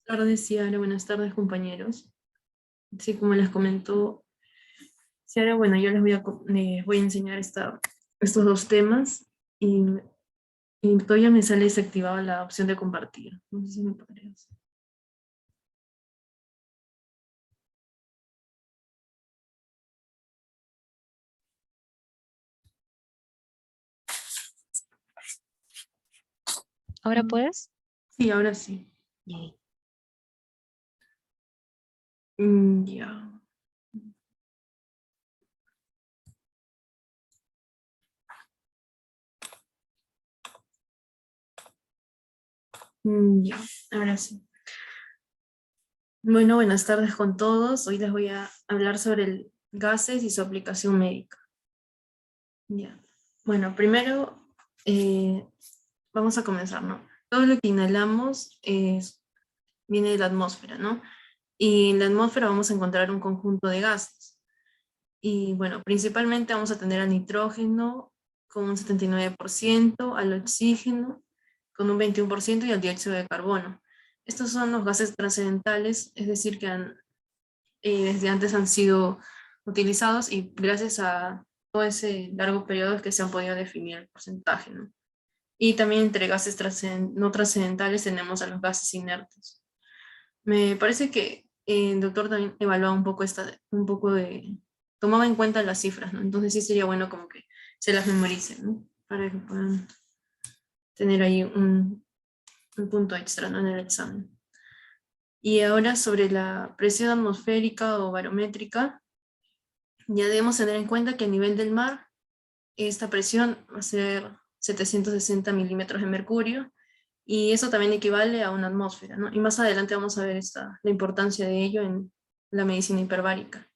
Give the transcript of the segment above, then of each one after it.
Buenas tardes, Ciara. Buenas tardes, compañeros. Sí, como les comentó Ciara, bueno, yo les voy a enseñar estos dos temas y todavía me sale desactivada la opción de compartir. No sé si me podrías. ¿Ahora puedes? Sí, ahora sí. Yay. Ya. Ya, ahora sí. Bueno, buenas tardes con todos. Hoy les voy a hablar sobre el gases y su aplicación médica. Ya. Bueno, primero vamos a comenzar, ¿no? Todo lo que inhalamos viene de la atmósfera, ¿no? Y en la atmósfera vamos a encontrar un conjunto de gases. Y bueno, principalmente vamos a tener al nitrógeno con un 79%, al oxígeno con un 21% y al dióxido de carbono. Estos son los gases trascendentales, es decir, que desde antes han sido utilizados y gracias a todo ese largo periodo es que se han podido definir el porcentaje, ¿no? Y también entre gases no trascendentales tenemos a los gases inertes. Me parece que el doctor también evaluaba un poco tomaba en cuenta las cifras, ¿no? Entonces sí sería bueno como que se las memoricen, ¿no? Para que puedan tener ahí un punto extra, ¿no? En el examen. Y ahora sobre la presión atmosférica o barométrica, ya debemos tener en cuenta que a nivel del mar, esta presión va a ser 760 milímetros de mercurio, y eso también equivale a una atmósfera, ¿no? Y más adelante vamos a ver la importancia de ello en la medicina hiperbárica.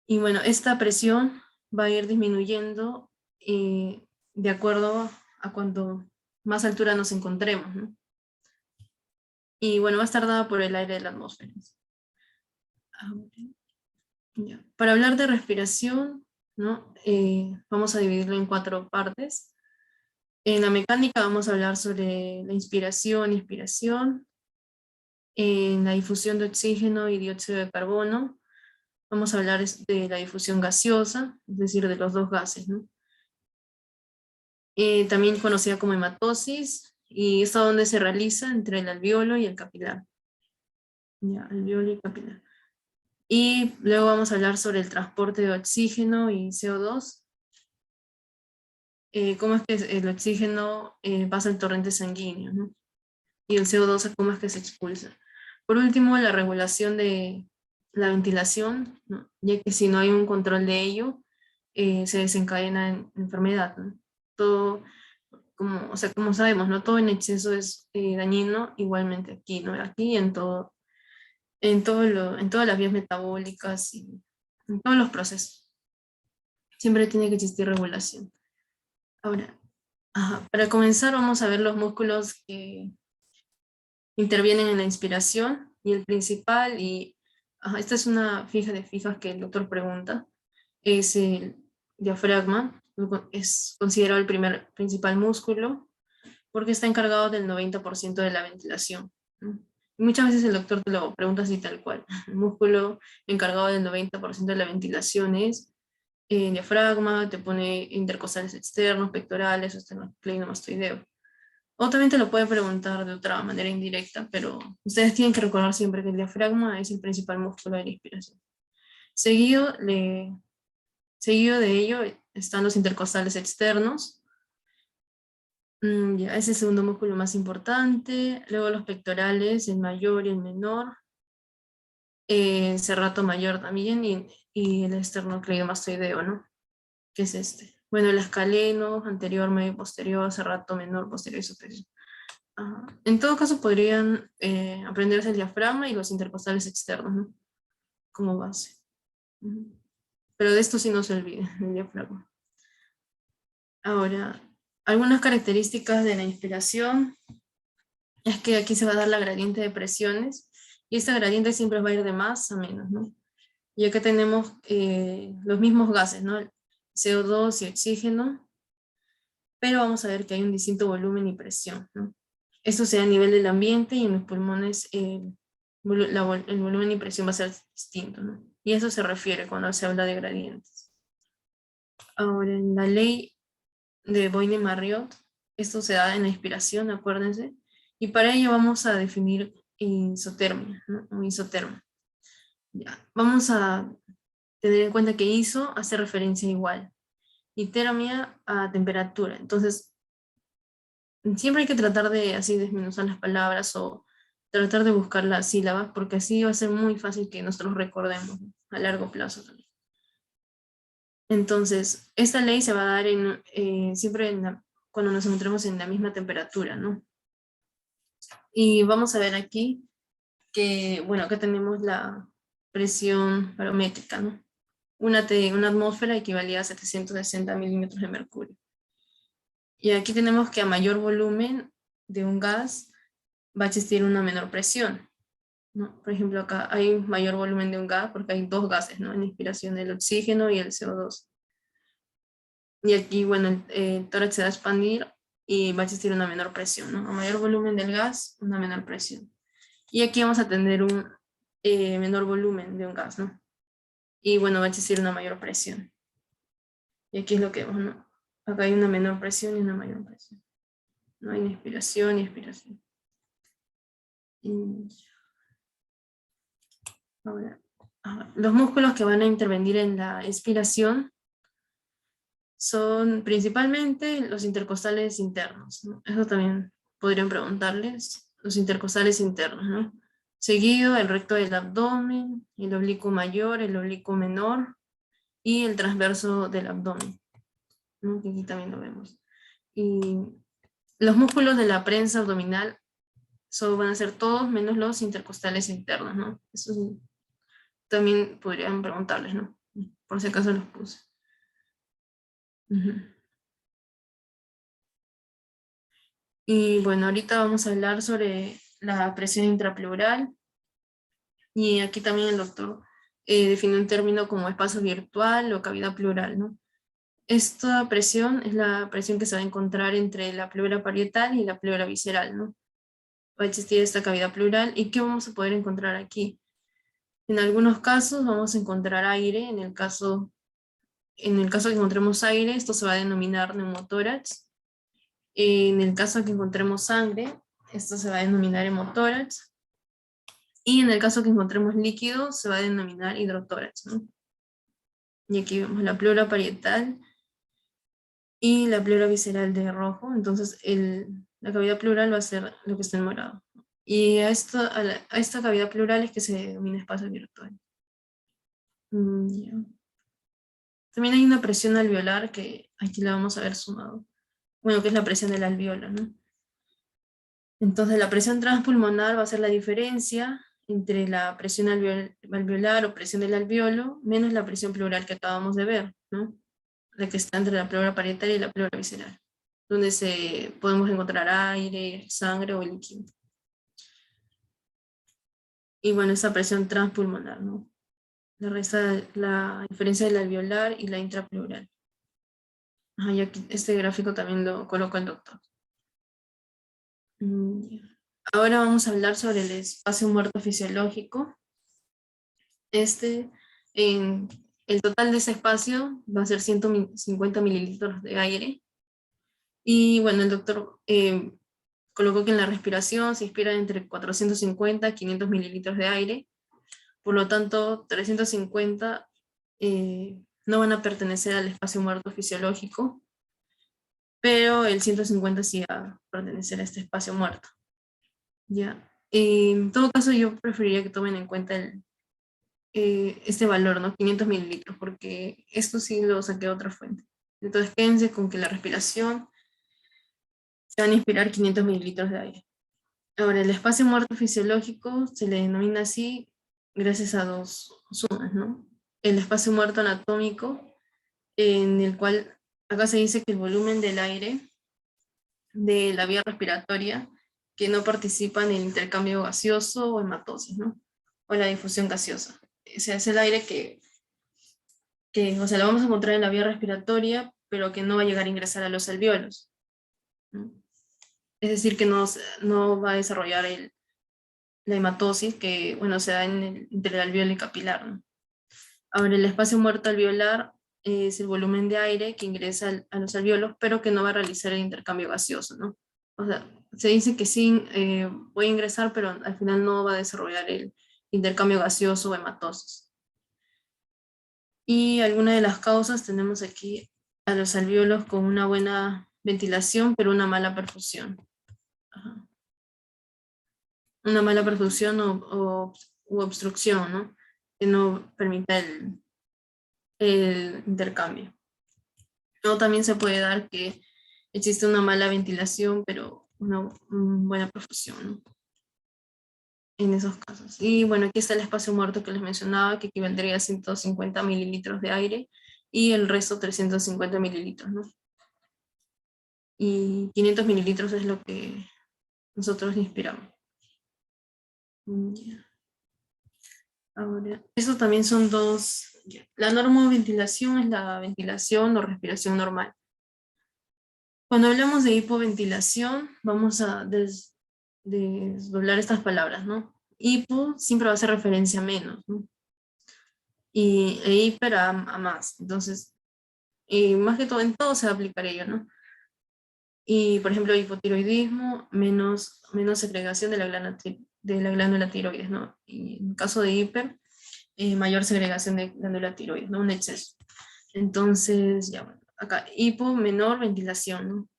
Y bueno, esta presión va a ir disminuyendo de acuerdo a cuanto más altura nos encontremos, ¿no? Y bueno, va a estar dada por el aire de la atmósfera. Ya. Para hablar de respiración, ¿no? Vamos a dividirlo en cuatro partes. En la mecánica vamos a hablar sobre la inspiración y expiración. En la difusión de oxígeno y dióxido de carbono, vamos a hablar de la difusión gaseosa, es decir, de los dos gases, ¿no? También conocida como hematosis, y esta donde se realiza entre el alveolo y el capilar. Ya, alveolo y capilar. Y luego vamos a hablar sobre el transporte de oxígeno y CO2, cómo es que el oxígeno pasa el torrente sanguíneo, ¿no? Y el CO2 cómo es que se expulsa. Por último, la regulación de la ventilación, ¿no? Ya que si no hay un control de ello, se desencadena en enfermedad, ¿no? Todo, o sea, como sabemos, no todo en exceso es dañino, igualmente aquí, ¿no? Aquí en todas las vías metabólicas y en todos los procesos. Siempre tiene que existir regulación. Ahora, para comenzar vamos a ver los músculos que intervienen en la inspiración, y el principal, esta es una fija de fijas que el doctor pregunta, es el diafragma. Es considerado el principal músculo porque está encargado del 90% de la ventilación, ¿no? Y muchas veces el doctor te lo pregunta así tal cual. El músculo encargado del 90% de la ventilación es el diafragma, te pone intercostales externos, pectorales, esternocleidomastoideo. O también te lo puede preguntar de otra manera indirecta, pero ustedes tienen que recordar siempre que el diafragma es el principal músculo de la inspiración. Seguido, seguido de ello están los intercostales externos. Ya, es el segundo músculo más importante. Luego los pectorales, el mayor y el menor. El serrato mayor también y el esternocleidomastoideo, ¿no? Que es este. Bueno, el escaleno, anterior, medio, posterior, serrato menor, posterior y superior. Ajá. En todo caso podrían aprenderse el diafragma y los intercostales externos, ¿no? Como base. Ujú. Pero de esto sí no se olvide, el diafragma. Ahora, algunas características de la inspiración es que aquí se va a dar la gradiente de presiones, y esta gradiente siempre va a ir de más a menos, ¿no? Ya que tenemos los mismos gases, ¿no? CO2 y oxígeno, pero vamos a ver que hay un distinto volumen y presión, ¿no? Esto se da a nivel del ambiente y en los pulmones el volumen y presión va a ser distinto, ¿no? Y eso se refiere cuando se habla de gradientes. Ahora, en la ley de Boyle-Marriott, esto se da en la inspiración, acuérdense, y para ello vamos a definir isotermia, ¿no? O isoterma. Ya. Vamos a tener en cuenta que iso hace referencia a igual, y termia a temperatura. Entonces, siempre hay que tratar de así desmenuzar las palabras o tratar de buscar las sílabas, porque así va a ser muy fácil que nosotros recordemos, ¿no? A largo plazo también. Entonces, esta ley se va a dar siempre cuando nos encontremos en la misma temperatura, ¿no? Y vamos a ver aquí que, bueno, acá tenemos la presión barométrica, ¿no? Una atmósfera equivalía a 760 milímetros de mercurio. Y aquí tenemos que a mayor volumen de un gas va a existir una menor presión, ¿no? Por ejemplo, acá hay mayor volumen de un gas porque hay dos gases, ¿no? En la inspiración, el oxígeno y el CO2. Y aquí, bueno, el tórax se va a expandir y va a existir una menor presión, ¿no? A mayor volumen del gas, una menor presión. Y aquí vamos a tener un menor volumen de un gas, ¿no? Y bueno, va a existir una mayor presión. Y aquí es lo que vemos, ¿no? Acá hay una menor presión y una mayor presión. No hay inspiración y expiración. Y ahora, los músculos que van a intervenir en la expiración son principalmente los intercostales internos, ¿no? Eso también podrían preguntarles, los intercostales internos, ¿no? Seguido el recto del abdomen, el oblicuo mayor, el oblicuo menor y el transverso del abdomen, ¿no? Que aquí también lo vemos. Y los músculos de la prensa abdominal van a ser todos menos los intercostales internos, ¿no? Eso también podrían preguntarles, ¿no? Por si acaso los puse. Y bueno, ahorita vamos a hablar sobre la presión intrapleural. Y aquí también el doctor define un término como espacio virtual o cavidad pleural, ¿no? Esta presión es la presión que se va a encontrar entre la pleura parietal y la pleura visceral, ¿no? Va a existir esta cavidad pleural. ¿Y qué vamos a poder encontrar aquí? En algunos casos vamos a encontrar aire. En el caso que encontremos aire, esto se va a denominar neumotórax. En el caso que encontremos sangre, esto se va a denominar hemotórax. Y en el caso que encontremos líquido, se va a denominar hidrotórax, ¿no? Y aquí vemos la pleura parietal y la pleura visceral de rojo. Entonces la cavidad pleural va a ser lo que está en morado. Y a esta cavidad pleural es que se denomina espacio virtual. Yeah. También hay una presión alveolar que aquí la vamos a ver sumado. Bueno, que es la presión del alveolo, ¿no? Entonces la presión transpulmonar va a ser la diferencia entre la presión alveolar o presión del alveolo menos la presión pleural que acabamos de ver, ¿no? La que está entre la pleura parietal y la pleura visceral, donde podemos encontrar aire, sangre o líquido. Y bueno, esa presión transpulmonar, ¿no? La diferencia del alveolar y la intrapleural. Y aquí este gráfico también lo colocó el doctor. Ahora vamos a hablar sobre el espacio muerto fisiológico. El total de ese espacio va a ser 150 mililitros de aire. Y bueno, el doctor colocó que en la respiración se inspira entre 450 y 500 mililitros de aire. Por lo tanto, 350 no van a pertenecer al espacio muerto fisiológico, pero el 150 sí va a pertenecer a este espacio muerto. ¿Ya? En todo caso, yo preferiría que tomen en cuenta este valor, ¿no? 500 mililitros, porque esto sí lo saqué de otra fuente. Entonces, quédense con que la respiración se van a inspirar 500 mililitros de aire. Ahora, el espacio muerto fisiológico se le denomina así gracias a dos sumas, ¿no? El espacio muerto anatómico, en el cual acá se dice que el volumen del aire de la vía respiratoria que no participa en el intercambio gaseoso o hematosis, ¿no? O la difusión gaseosa. Ese es el aire o sea, lo vamos a encontrar en la vía respiratoria, pero que no va a llegar a ingresar a los alvéolos, ¿no? es decir, que no va a desarrollar la hematosis que, bueno, se da entre el alveolo y capilar, ¿no? Ahora, el espacio muerto alveolar es el volumen de aire que ingresa a los alveolos, pero que no va a realizar el intercambio gaseoso, ¿no? O sea, se dice que sí puede ingresar, pero al final no va a desarrollar el intercambio gaseoso o hematosis. Y algunas de las causas tenemos aquí a los alveolos con una buena ventilación, pero una mala perfusión. Ajá. Una mala perfusión u obstrucción, ¿no? Que no permita el intercambio. O también se puede dar que existe una mala ventilación, pero una buena perfusión, ¿no? En esos casos. Y bueno, aquí está el espacio muerto que les mencionaba, que equivaldría a 150 mililitros de aire y el resto 350 mililitros, ¿no? Y 500 mililitros es lo que nosotros inspiramos. Ya. Ahora, eso también son dos. Ya. La normoventilación es la ventilación o respiración normal. Cuando hablamos de hipoventilación, vamos a desdoblar estas palabras, ¿no? Hipo siempre va a hacer referencia a menos, ¿no? E hiper a más. Entonces, más que todo, en todo se va a aplicar ello, ¿no? Y, por ejemplo, hipotiroidismo, menos segregación de la glándula tiroides, ¿no? Y en caso de hiper, mayor segregación de glándula tiroides, ¿no? Un exceso. Entonces, ya bueno, acá, hipo, menor ventilación, ¿no?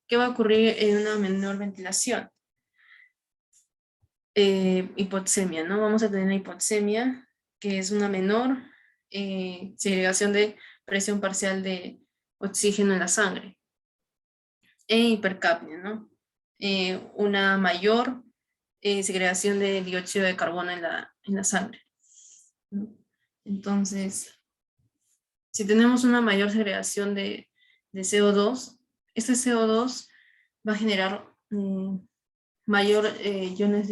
¿Qué va a ocurrir en una menor ventilación? Hipoxemia, ¿no? Vamos a tener una hipoxemia, que es una menor segregación de presión parcial de oxígeno en la sangre. E hipercapnia, ¿no? Una mayor segregación de dióxido de carbono en la sangre, ¿no? Entonces, si tenemos una mayor segregación de CO2, este CO2 va a generar mayor iones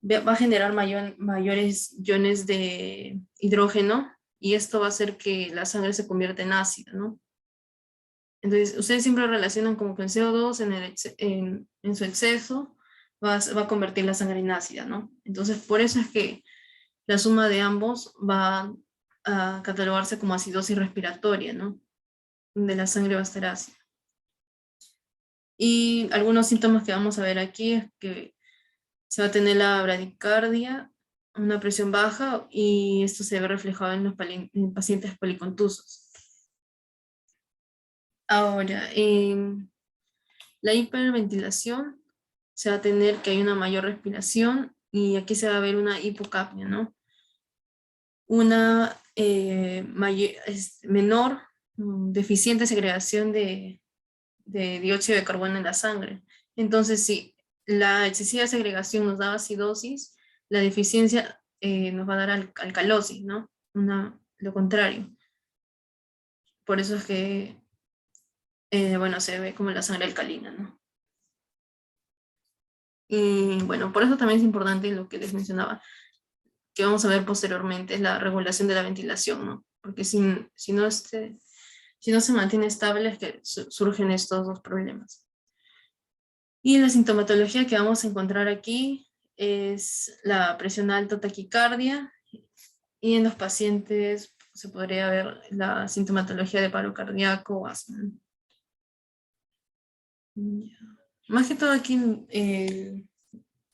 va a generar mayores iones de hidrógeno y esto va a hacer que la sangre se convierta en ácida, ¿no? Entonces, ustedes siempre relacionan como que el CO2 en su exceso va a convertir la sangre en ácida, ¿no? Entonces, por eso es que la suma de ambos va a catalogarse como acidosis respiratoria, ¿no? Donde la sangre va a estar ácida. Y algunos síntomas que vamos a ver aquí es que se va a tener la bradicardia, una presión baja, y esto se ve reflejado en los en pacientes policontusos. Ahora, la hiperventilación se va a tener que hay una mayor respiración y aquí se va a ver una hipocapnia, ¿no? Una menor, deficiente segregación de dióxido de carbono en la sangre. Entonces, si la excesiva segregación nos da acidosis, la deficiencia nos va a dar alcalosis, ¿no? Lo contrario. Por eso es que, bueno, se ve como la sangre alcalina, ¿no? Y bueno, por eso también es importante lo que les mencionaba, que vamos a ver posteriormente, es la regulación de la ventilación, ¿no? Porque si no se mantiene estable es que surgen estos dos problemas. Y la sintomatología que vamos a encontrar aquí es la presión alta, taquicardia, y en los pacientes se podría ver la sintomatología de paro cardíaco o asma. Más que todo aquí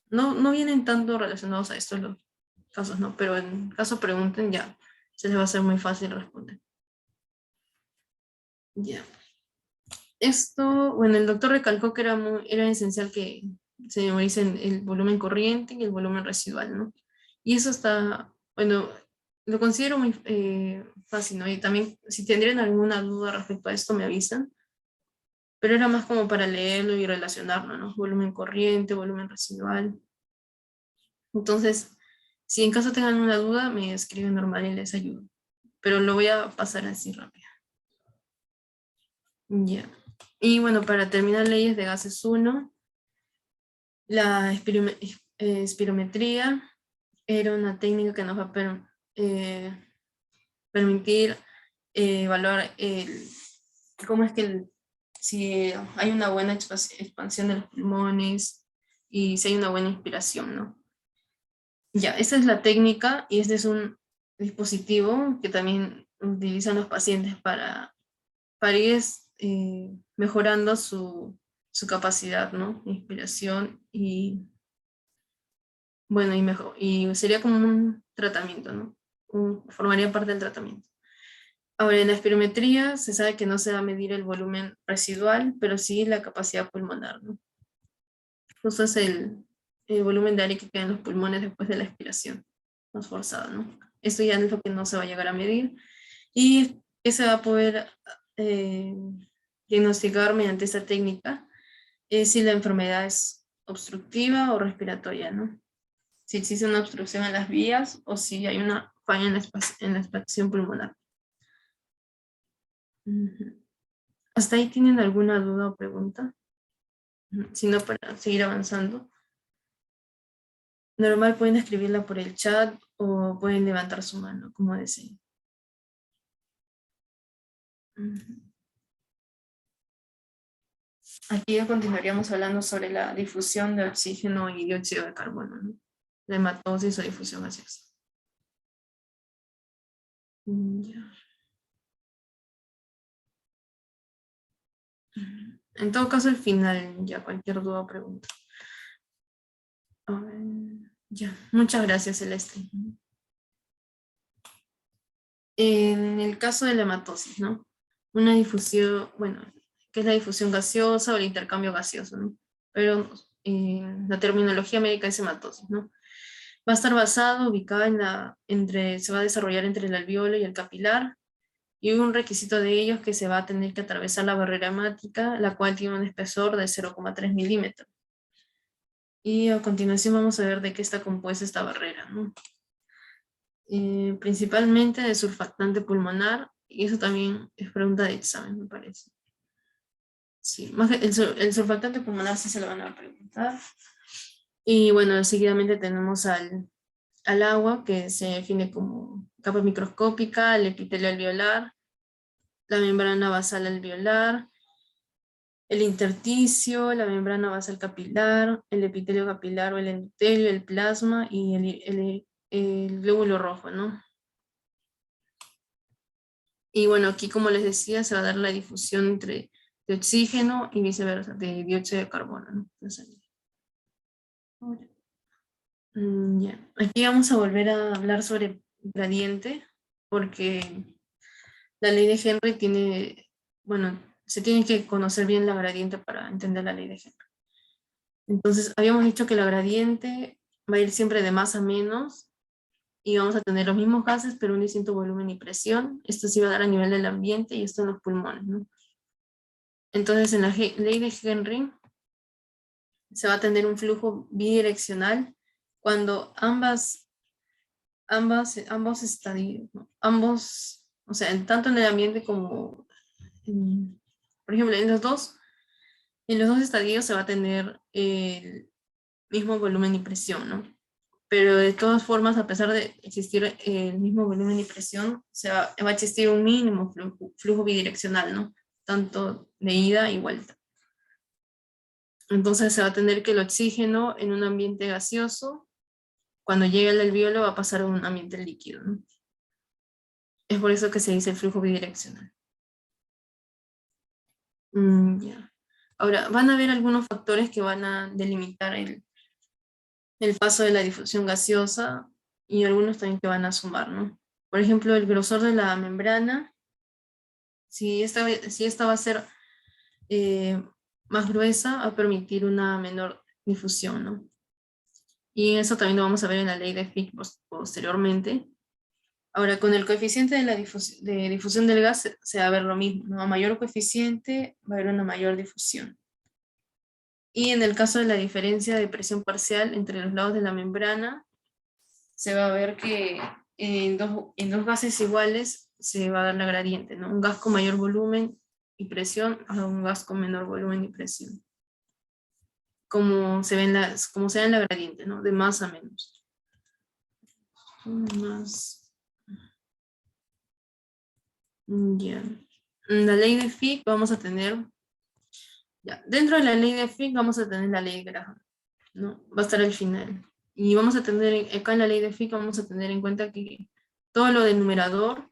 no vienen tanto relacionados a estos los casos, ¿no? Pero en caso pregunten ya, se les va a hacer muy fácil responder. Ya. Esto, bueno, el doctor recalcó que era esencial que se memoricen el volumen corriente y el volumen residual, ¿no? Y eso está, bueno, lo considero muy fácil, ¿no? Y también, si tendrían alguna duda respecto a esto, me avisan. Pero era más como para leerlo y relacionarlo, ¿no? Volumen corriente, volumen residual. Entonces, si en caso tengan una duda, me escriben normal y les ayudo. Pero lo voy a pasar así rápido. Ya. Y bueno, para terminar, leyes de gases 1, la espirometría era una técnica que nos va a permitir evaluar cómo es que si hay una buena expansión de los pulmones y si hay una buena inspiración, ¿no? Ya, esta es la técnica y este es un dispositivo que también utilizan los pacientes para ir mejorando su capacidad, ¿no? Inspiración y, bueno, y mejor, y sería como un tratamiento, ¿no? Formaría parte del tratamiento. Ahora, en la espirometría se sabe que no se va a medir el volumen residual, pero sí la capacidad pulmonar, ¿no? Justo es el volumen de aire que queda en los pulmones después de la expiración más forzada, ¿no? Esto ya es lo que no se va a llegar a medir y que se va a poder eh, diagnosticar mediante esta técnica si la enfermedad es obstructiva o respiratoria, ¿no? Si existe una obstrucción en las vías o si hay una falla en la expansión pulmonar. Ujú. ¿Hasta ahí tienen alguna duda o pregunta? Si no, para seguir avanzando. Normal pueden escribirla por el chat o pueden levantar su mano, como deseen. Ujú. Aquí ya continuaríamos hablando sobre la difusión de oxígeno y dióxido de carbono, ¿no? La hematosis o difusión gaseosa. Ya. En todo caso, al final, ya cualquier duda o pregunta. A ver, ya, muchas gracias, Celeste. En el caso de la hematosis, ¿no? Una difusión, bueno, ¿qué es la difusión gaseosa o el intercambio gaseoso, ¿no? Pero la terminología médica es hematosis, ¿no? Va a estar basado, ubicada se va a desarrollar entre el alveolo y el capilar, y un requisito de ellos es que se va a tener que atravesar la barrera hemática, la cual tiene un espesor de 0,3 milímetros. Y a continuación vamos a ver de qué está compuesta esta barrera, ¿no? Principalmente de surfactante pulmonar, y eso también es pregunta de examen, me parece. Sí, más el surfactante pulmonar sí se lo van a preguntar. Y bueno, seguidamente tenemos al agua, que se define como capa microscópica, el epitelio alveolar, la membrana basal alveolar, el intersticio, la membrana basal capilar, el epitelio capilar o el endotelio, el plasma y el glóbulo rojo, ¿no? Y bueno, aquí como les decía, se va a dar la difusión de oxígeno y viceversa, de dióxido de carbono, ¿no? Entonces, ya. Aquí vamos a volver a hablar sobre gradiente, porque la ley de Henry tiene, bueno, se tiene que conocer bien la gradiente para entender la ley de Henry. Entonces, habíamos dicho que la gradiente va a ir siempre de más a menos y vamos a tener los mismos gases, pero un distinto volumen y presión. Esto se va a dar a nivel del ambiente y esto en los pulmones, ¿no? Entonces, en la ley de Henry se va a tener un flujo bidireccional cuando ambos estadios, ¿no? Ambos, o sea, tanto en el ambiente como, por ejemplo, en los dos estadios se va a tener el mismo volumen y presión, ¿no? Pero de todas formas, a pesar de existir el mismo volumen y presión, va a existir un mínimo flujo bidireccional, ¿no? Tanto de ida y vuelta. Entonces se va a tener que el oxígeno en un ambiente gaseoso, cuando llegue al alveolo va a pasar a un ambiente líquido, ¿no? Es por eso que se dice el flujo bidireccional. Ya. Ahora, van a haber algunos factores que van a delimitar el paso de la difusión gaseosa y algunos también que van a sumar, ¿no? Por ejemplo, el grosor de la membrana, si esta va a ser eh, más gruesa, va a permitir una menor difusión, ¿no? Y eso también lo vamos a ver en la ley de Fick posteriormente. Ahora, con el coeficiente de difusión del gas se va a ver lo mismo, ¿no? A mayor coeficiente va a haber una mayor difusión. Y en el caso de la diferencia de presión parcial entre los lados de la membrana, se va a ver que en dos gases iguales se va a dar la gradiente, ¿no? Un gas con mayor volumen y presión a un gas con menor volumen y presión. Como se ve en la gradiente, ¿no? De más a menos. Más. Ya. En la ley de Fick vamos a tener Ya. Dentro de la ley de Fick vamos a tener la ley de Graham, ¿no? Va a estar al final. Y vamos a tener, acá en la ley de Fick vamos a tener en cuenta que todo lo del numerador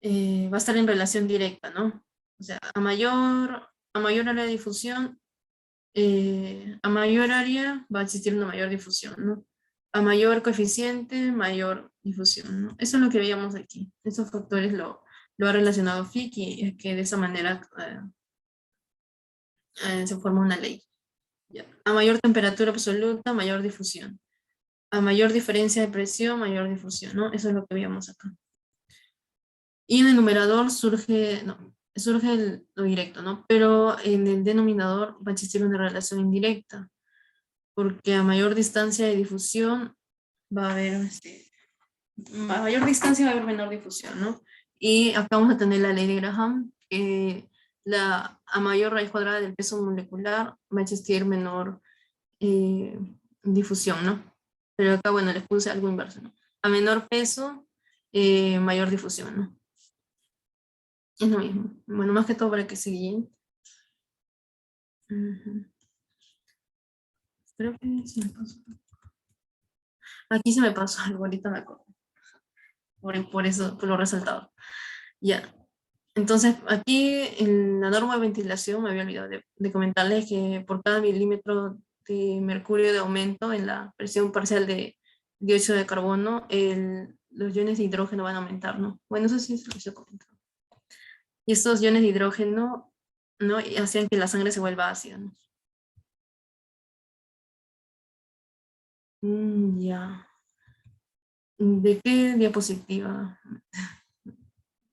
va a estar en relación directa, ¿no? O sea, a mayor área de difusión, a mayor área va a existir una mayor difusión, ¿no? A mayor coeficiente, mayor difusión, ¿no? Eso es lo que veíamos aquí. Esos factores lo ha relacionado Fick y es que de esa manera se forma una ley. ¿Ya? A mayor temperatura absoluta, mayor difusión. A mayor diferencia de presión, mayor difusión, ¿no? Eso es lo que veíamos acá. Y en el numerador surge, no, surge lo directo, ¿no? Pero en el denominador va a existir una relación indirecta, porque a mayor distancia de difusión va a haber, a mayor distancia va a haber menor difusión, ¿no? Y acá vamos a tener la ley de Graham, que a mayor raíz cuadrada del peso molecular va a existir menor eh, difusión, ¿no? Pero acá, bueno, les puse algo inverso, ¿no? A menor peso, mayor difusión, ¿no? Es lo mismo. Bueno, más que todo para que se guíen. Ujú. Creo que se me pasó. Aquí se me pasó algo, ahorita me acuerdo. Por eso, por lo resaltado. Ya. Entonces, aquí en la norma de ventilación me había olvidado de comentarles que por cada milímetro de mercurio de aumento en la presión parcial de dióxido de carbono, los iones de hidrógeno van a aumentar, ¿no? Bueno, eso sí se lo comentado. Y estos iones de hidrógeno, ¿no? Hacían que la sangre se vuelva ácida, ¿no? Ya. ¿De qué diapositiva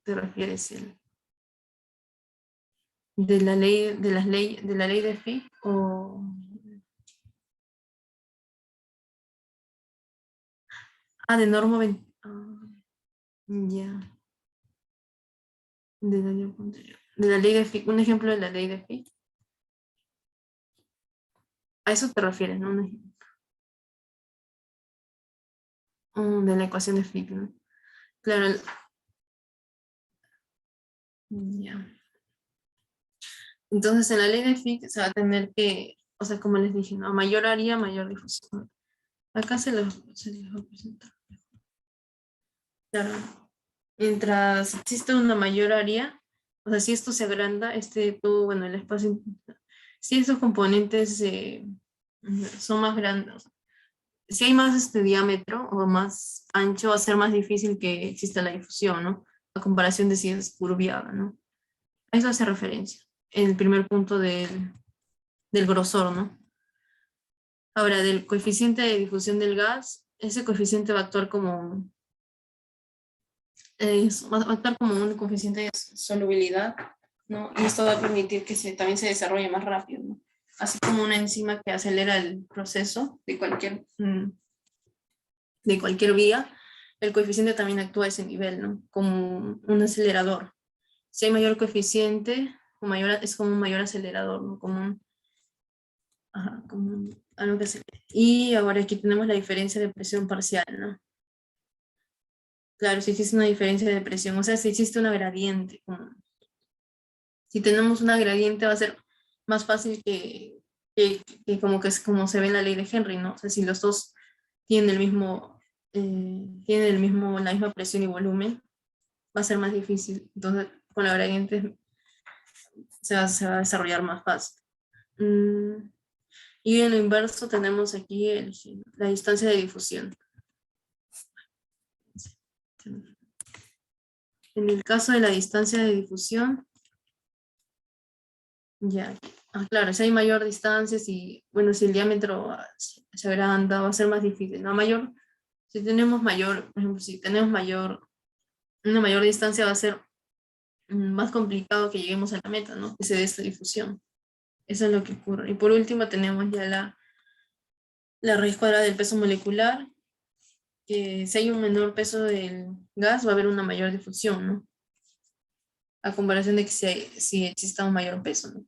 te refieres? ¿De la ley, de la ley de Fick o de norma ya, de la ley de Fick, un ejemplo de la ley de Fick? A eso te refieres, ¿no? De la ecuación de Fick, ¿no? Claro, ya. Entonces en la ley de Fick se va a tener que, o sea, como les dije, ¿no? A mayor área, mayor difusión. Acá se los voy a presentar. Claro, mientras existe una mayor área, o sea, si esto se agranda, todo, bueno, el espacio, si estos componentes son más grandes, si hay más diámetro o más ancho, va a ser más difícil que exista la difusión, ¿no? A comparación de si es curviada, ¿no? A eso hace referencia, en el primer punto del grosor, ¿no? Ahora, del coeficiente de difusión del gas, ese coeficiente va a actuar como va a actuar como un coeficiente de solubilidad, ¿no? Y esto va a permitir que también se desarrolle más rápido, ¿no? Así como una enzima que acelera el proceso de cualquier vía, el coeficiente también actúa a ese nivel, ¿no? Como un acelerador. Si hay mayor coeficiente, es como un mayor acelerador, ¿no? Algo que se... Y ahora aquí tenemos la diferencia de presión parcial, ¿no? Claro, si existe una diferencia de presión, o sea, si existe una gradiente, si tenemos una gradiente va a ser más fácil que como que es como se ve en la ley de Henry, ¿no? O sea, si los dos tienen la misma presión y volumen, va a ser más difícil. Entonces, con la gradiente se va a desarrollar más fácil. Y en lo inverso tenemos aquí la distancia de difusión. En el caso de la distancia de difusión, ya, claro, si hay mayor distancia, bueno, si el diámetro se agranda, va a ser más difícil, ¿no? Si tenemos mayor, por ejemplo, si tenemos una mayor distancia, va a ser más complicado que lleguemos a la meta, ¿no? Que se dé esta difusión. Eso es lo que ocurre. Y por último tenemos ya la raíz cuadrada del peso molecular, que si hay un menor peso del gas, va a haber una mayor difusión, ¿no? A comparación de que si exista un mayor peso, ¿no?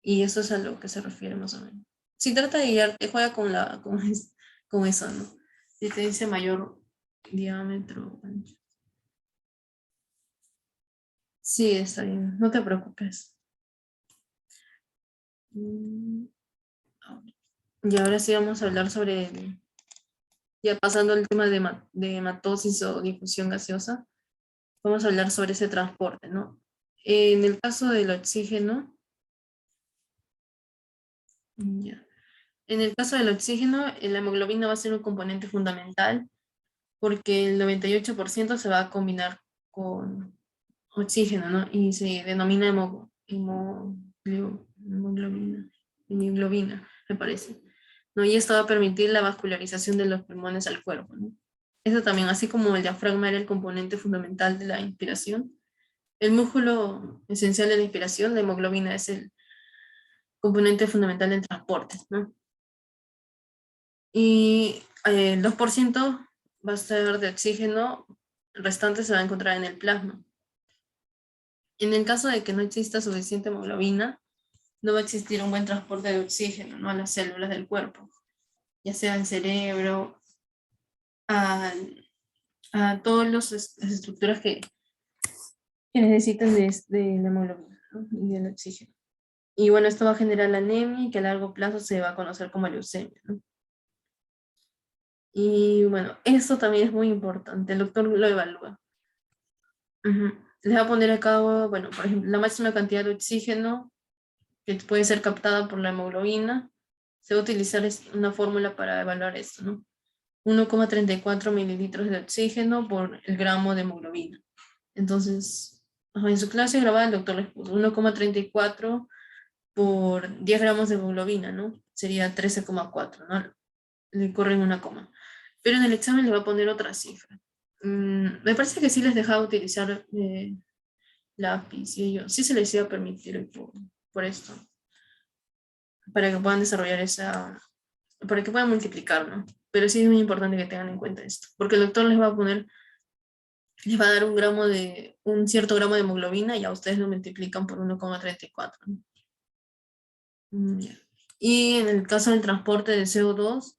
Y eso es a lo que se refiere más o menos. Si trata de guiarte, juega con eso, ¿no? Si te dice mayor diámetro, ancho. Sí, está bien, no te preocupes. Y ahora sí vamos a hablar sobre, ya pasando al tema de hematosis o difusión gaseosa, vamos a hablar sobre ese transporte, ¿no? En el caso del oxígeno, ya. En el caso del oxígeno, la hemoglobina va a ser un componente fundamental porque el 98% se va a combinar con oxígeno, ¿no? Y se denomina hemoglobina, me parece, ¿no? Y esto va a permitir la vascularización de los pulmones al cuerpo, ¿no? Eso también, así como el diafragma era el componente fundamental de la inspiración, el músculo esencial de la inspiración, la hemoglobina, es el componente fundamental del transporte, ¿no? Y el 2% va a ser de oxígeno, el restante se va a encontrar en el plasma. En el caso de que no exista suficiente hemoglobina, no va a existir un buen transporte de oxígeno, ¿no? A las células del cuerpo, ya sea al cerebro, a, a todas las estructuras que necesitan de la hemoglobina, ¿no? Y del oxígeno. Y bueno, esto va a generar la anemia y que a largo plazo se va a conocer como leucemia, ¿no? Y bueno, esto también es muy importante, el doctor lo evalúa. Les va a poner a cabo, bueno, por ejemplo, la máxima cantidad de oxígeno que puede ser captada por la hemoglobina. Se va a utilizar una fórmula para evaluar esto, ¿no? 1,34 mililitros de oxígeno por el gramo de hemoglobina. Entonces, en su clase grabada el doctor les puso 1,34 por 10 gramos de hemoglobina, ¿no? Sería 13,4, ¿no? Le corren una coma. Pero en el examen le va a poner otra cifra. Me parece que sí les dejaba utilizar lápiz y ellos. Sí se les iba a permitir por esto. Para que puedan desarrollar para que puedan multiplicar, ¿no? Pero sí es muy importante que tengan en cuenta esto. Porque el doctor les va a dar un cierto gramo de hemoglobina y a ustedes lo multiplican por 1,34, ¿no? Ya. Y en el caso del transporte de CO2,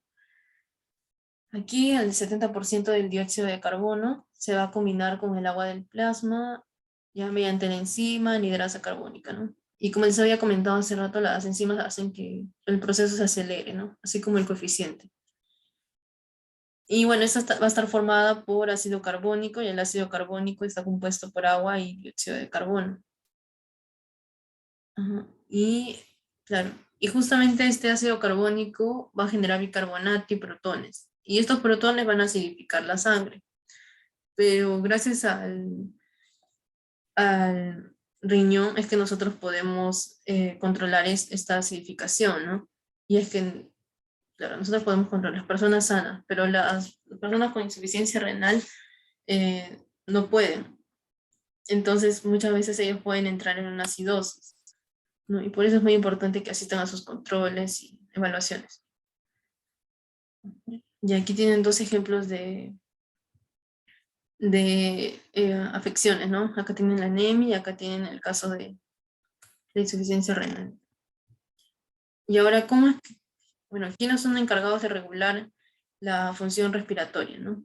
aquí el 70% del dióxido de carbono se va a combinar con el agua del plasma, ya mediante la enzima anhidrasa carbónica, ¿no? Y como les había comentado hace rato, las enzimas hacen que el proceso se acelere, ¿no? Así como el coeficiente. Y bueno, esta va a estar formada por ácido carbónico y el ácido carbónico está compuesto por agua y dióxido de carbono. Ajá. Y claro, y justamente este ácido carbónico va a generar bicarbonato y protones. Y estos protones van a acidificar la sangre. Pero gracias al riñón es que nosotros podemos controlar esta acidificación, ¿no? Y es que, claro, nosotros podemos controlar las personas sanas, pero las personas con insuficiencia renal no pueden. Entonces, muchas veces ellos pueden entrar en una acidosis, ¿no? Y por eso es muy importante que asistan a sus controles y evaluaciones. Y aquí tienen dos ejemplos de afecciones, ¿no? Acá tienen la anemia y acá tienen el caso de insuficiencia renal. Y ahora, ¿cómo es que? Bueno, aquí no son encargados de regular la función respiratoria, ¿no?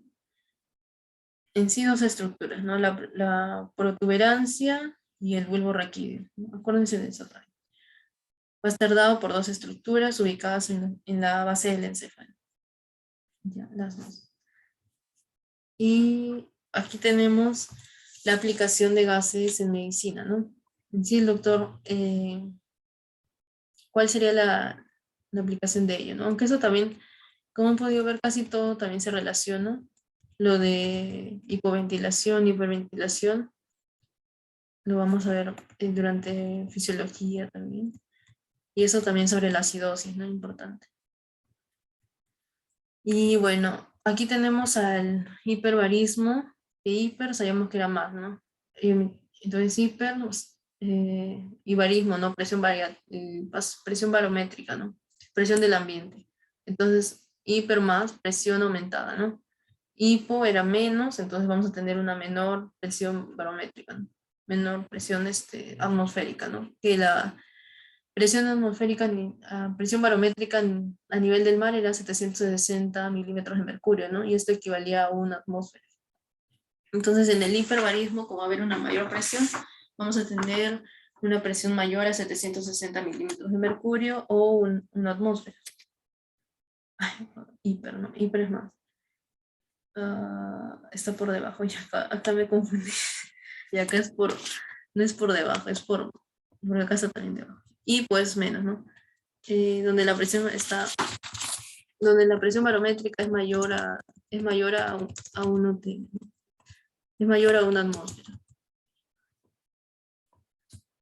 En sí dos estructuras, ¿no? La protuberancia y el bulbo raquídeo, ¿no? Acuérdense de eso también. Va a estar dado por dos estructuras ubicadas en la base del encéfalo. Ya, las dos. Y aquí tenemos la aplicación de gases en medicina, ¿no? En sí, el doctor, ¿cuál sería la aplicación de ello, ¿no? Aunque eso también, como han podido ver, casi todo también se relaciona. Lo de hipoventilación, hiperventilación, lo vamos a ver durante fisiología también. Y eso también sobre la acidosis, ¿no? Importante. Y bueno, aquí tenemos al hiperbarismo, que hiper sabíamos que era más, ¿no? Entonces hiper y barismo, ¿no? Presión barométrica, ¿no? Presión del ambiente. Entonces, hiper más, presión aumentada, ¿no? Hipo era menos, entonces vamos a tener una menor presión barométrica, ¿no? Menor presión atmosférica, ¿no? Que la presión atmosférica, presión barométrica a nivel del mar era 760 milímetros de mercurio, ¿no? Y esto equivalía a una atmósfera. Entonces, en el hiperbarismo, como va a haber una mayor presión, vamos a tener una presión mayor a 760 milímetros de mercurio o una atmósfera. Ay, hiper, ¿no? Hiper es más. Está por debajo, y acá me confundí. Y acá es no es por debajo, es porque acá está también debajo. Y pues menos, ¿no? Donde la presión está, donde la presión barométrica es mayor a un UTM, ¿no? Es mayor a una atmósfera.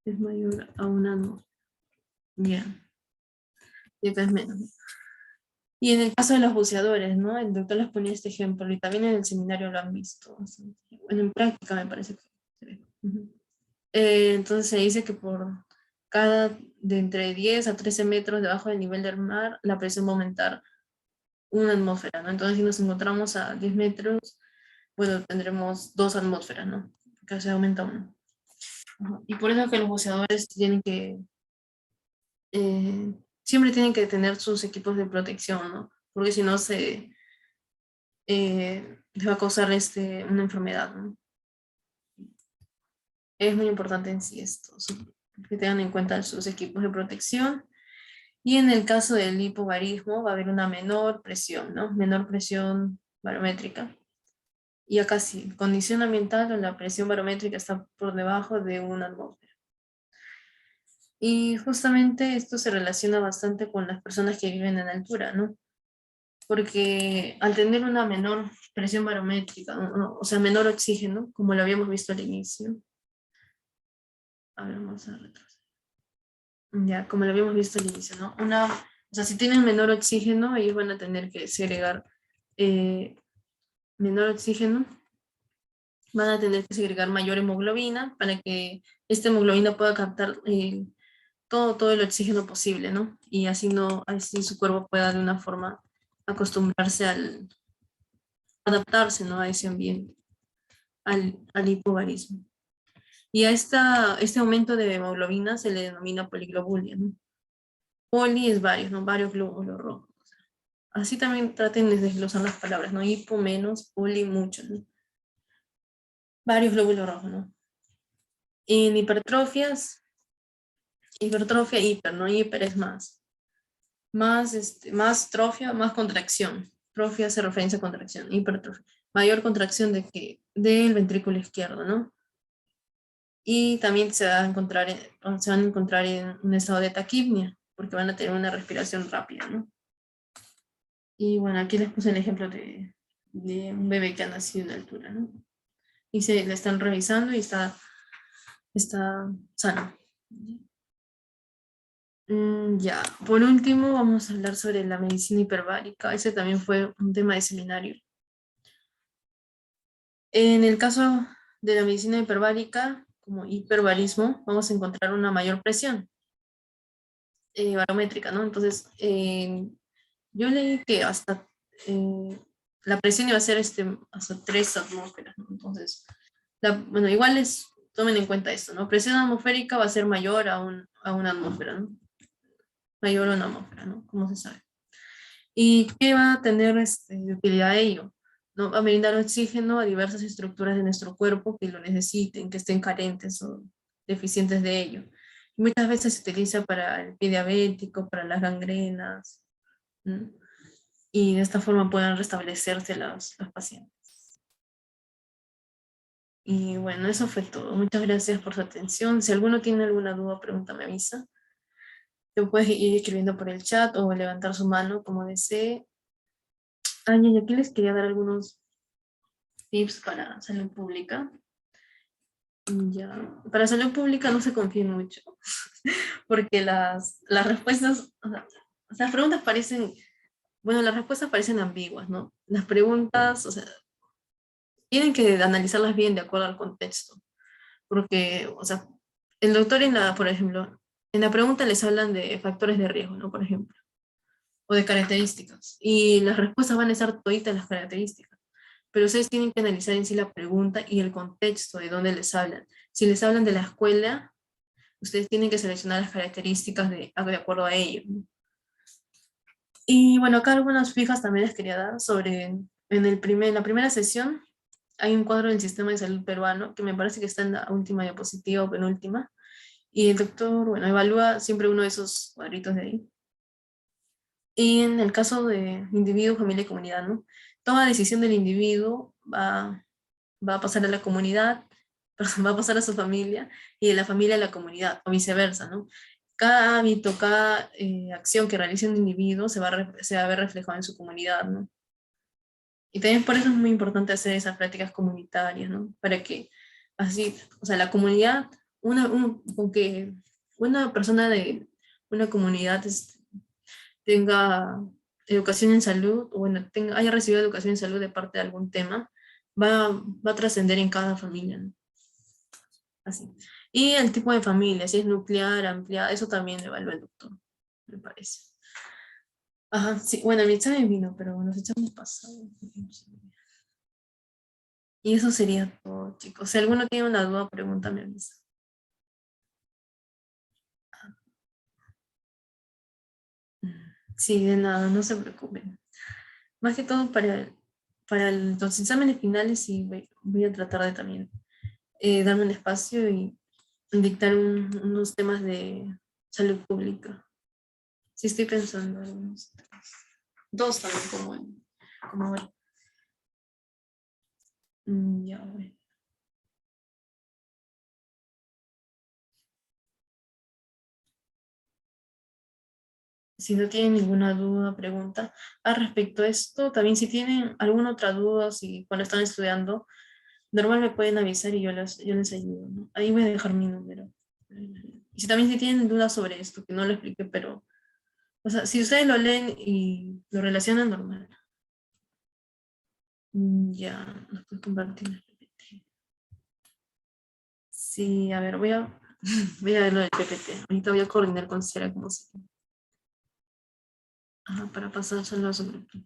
Es mayor a una atmósfera. Bien. Y acá es menos, ¿no? Y en el caso de los buceadores, ¿no? El doctor les ponía este ejemplo y también en el seminario lo han visto. Bueno, en práctica me parece que se ve. Entonces se dice que por cada de entre 10 a 13 metros debajo del nivel del mar, la presión va a aumentar una atmósfera, ¿no? Entonces si nos encontramos a 10 metros, bueno, tendremos 2 atmósferas, ¿no? Que se aumenta uno. Y por eso es que los buceadores eh, siempre tienen que tener sus equipos de protección, ¿no? Porque si no les va a causar una enfermedad, ¿no? Es muy importante en sí esto, que tengan en cuenta sus equipos de protección. Y en el caso del hipobarismo va a haber una menor presión, ¿no? Menor presión barométrica. Y acá sí, condición ambiental donde la presión barométrica está por debajo de una atmósfera. Y justamente esto se relaciona bastante con las personas que viven en altura, ¿no? Porque al tener una menor presión barométrica, o sea, menor oxígeno, como lo habíamos visto al inicio, a ver, vamos a retroceder. Ya, como lo habíamos visto al inicio, ¿no? O sea, si tienen menor oxígeno, ellos van a tener que segregar menor oxígeno, van a tener que segregar mayor hemoglobina para que esta hemoglobina pueda captar todo el oxígeno posible, ¿no? Y así su cuerpo pueda de una forma acostumbrarse adaptarse, ¿no? A ese ambiente, al hipobarismo. Y a este aumento de hemoglobina se le denomina poliglobulia, ¿no? Poli es varios, ¿no? Varios glóbulos rojos. Así también traten de desglosar las palabras, ¿no? Hipo menos, poli mucho, ¿no? Varios glóbulos rojos, ¿no? En hipertrofia, hiper, ¿no? Hiper es más trofia, más contracción. Trofia hace referencia a contracción, hipertrofia. Mayor contracción del ventrículo izquierdo, ¿no? Y también se van a encontrar en un estado de taquipnia, porque van a tener una respiración rápida, ¿no? Y bueno, aquí les puse el ejemplo de un bebé que ha nacido en altura, ¿no? Y le están revisando y está sano. Ya, por último vamos a hablar sobre la medicina hiperbárica. Ese también fue un tema de seminario. En el caso de la medicina hiperbárica, como hiperbarismo, vamos a encontrar una mayor presión barométrica, ¿no? Entonces, yo leí que eh, la presión iba a ser hasta 3 atmósferas, ¿no? Entonces, bueno, igual tomen en cuenta esto, ¿no? Presión atmosférica va a ser mayor a una atmósfera, ¿no? Mayor a una atmósfera, ¿no? Como se sabe. ¿Y qué va a tener de utilidad ello? ¿No? Va a brindar oxígeno a diversas estructuras de nuestro cuerpo que lo necesiten, que estén carentes o deficientes de ello. Muchas veces se utiliza para el pie diabético, para las gangrenas, ¿no? Y de esta forma puedan restablecerse los pacientes. Y bueno, eso fue todo. Muchas gracias por su atención. Si alguno tiene alguna duda o pregunta, me avisa. Te puedes ir escribiendo por el chat o levantar su mano como desee. Y aquí les quería dar algunos tips para salud pública. Ya. Para salud pública no se confíen mucho, porque las respuestas, o sea, las preguntas las respuestas parecen ambiguas, ¿no? Las preguntas, o sea, tienen que analizarlas bien de acuerdo al contexto, porque, o sea, el doctor por ejemplo, en la pregunta les hablan de factores de riesgo, ¿no? Por ejemplo, o de características, y las respuestas van a estar toditas las características, pero ustedes tienen que analizar en sí la pregunta y el contexto de dónde les hablan. Si les hablan de la escuela, ustedes tienen que seleccionar las características de acuerdo a ello, ¿no? Y bueno, acá algunas fijas también les quería dar en la primera sesión, hay un cuadro del sistema de salud peruano, que me parece que está en la última diapositiva o penúltima, Y el doctor, bueno, evalúa siempre uno de esos cuadritos de ahí. Y en el caso de individuo, familia y comunidad, ¿no? Toda decisión del individuo va a pasar a la comunidad, va a pasar a su familia, y de la familia a la comunidad, o viceversa, ¿no? Cada hábito, cada acción que realice un individuo se va a ver reflejado en su comunidad, ¿no? Y también por eso es muy importante hacer esas prácticas comunitarias, ¿no? Para que así, o sea, la comunidad, con que una persona de una comunidad tenga educación en salud, o bueno, haya recibido educación en salud de parte de algún tema, va a trascender en cada familia, ¿no? Así. Y el tipo de familia, si es nuclear, ampliada, eso también evalúa el doctor, me parece. Ajá, sí, bueno, mi examen vino, pero nos echamos pasado. Y eso sería todo, chicos. Si alguno tiene una duda, pregúntame a mí. Sí, de nada, no se preocupen. Más que todo para los exámenes finales, sí, voy a tratar de también darme un espacio y dictar unos temas de salud pública. Sí, estoy pensando en algunos temas. Dos también, como bueno. Ya, bueno. Si no tienen ninguna duda, pregunta al respecto a esto, también si tienen alguna otra duda, si cuando están estudiando, normal me pueden avisar y yo les ayudo, ¿no? Ahí voy a dejar mi número. Y si también si tienen dudas sobre esto, que no lo expliqué, pero, o sea, si ustedes lo leen y lo relacionan normal, ya, nos pueden compartir el PPT. Sí, a ver, voy a ver lo del PPT. Ahorita voy a coordinar con Sara como si, ajá, para pasárselo a su grupo.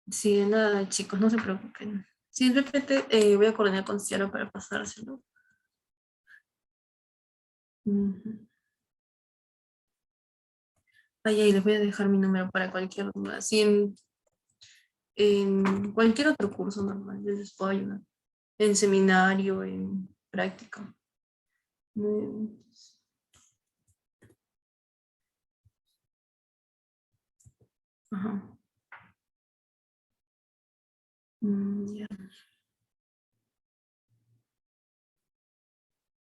Sí, de nada, chicos, no se preocupen. Sí, el PPT voy a coordinar con Ciara para pasárselo. Ujú. Vaya, y les voy a dejar mi número para cualquier duda. Sí, en cualquier otro curso normal, yo les puedo ayudar. En seminario, en práctica. Mm, Ajá. Ya.